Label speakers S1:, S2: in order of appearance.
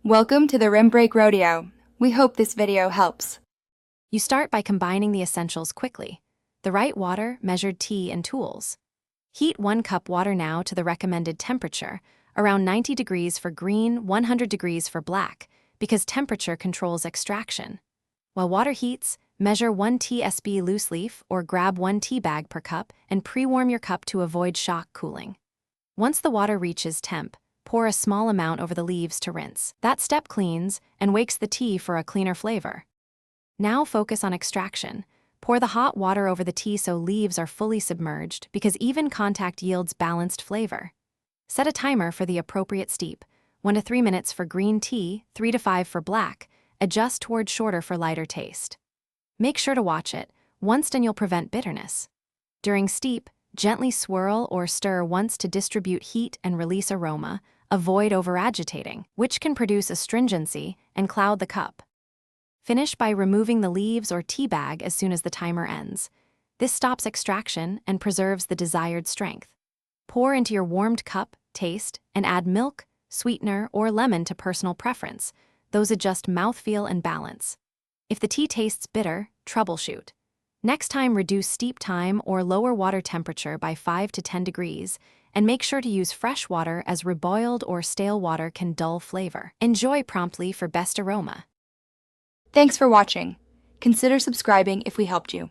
S1: Welcome to the Rim Break Rodeo. We hope this video helps.
S2: You start by combining the essentials quickly. The right water, measured tea, and tools. Heat 1 cup water now to the recommended temperature, around 90 degrees for green, 100 degrees for black, because temperature controls extraction. While water heats, measure 1 TSB loose leaf or grab 1 tea bag per cup and pre-warm your cup to avoid shock cooling. Once the water reaches temp, pour a small amount over the leaves to rinse. That step cleans and wakes the tea for a cleaner flavor. Now focus on extraction. Pour the hot water over the tea so leaves are fully submerged because even contact yields balanced flavor. Set a timer for the appropriate steep, 1 to 3 minutes for green tea, 3 to 5 for black. Adjust toward shorter for lighter taste. Make sure to watch it. Once done, you'll prevent bitterness. During steep, gently swirl or stir once to distribute heat and release aroma. Avoid over-agitating, which can produce astringency and cloud the cup. Finish by removing the leaves or tea bag as soon as the timer ends. This stops extraction and preserves the desired strength. Pour into your warmed cup, taste, and add milk, sweetener, or lemon to personal preference. Those adjust mouthfeel and balance. If the tea tastes bitter, troubleshoot. Next time, reduce steep time or lower water temperature by 5 to 10 degrees, and make sure to use fresh water as reboiled or stale water can dull flavor. Enjoy promptly for best aroma.
S1: Thanks for watching. Consider subscribing if we helped you.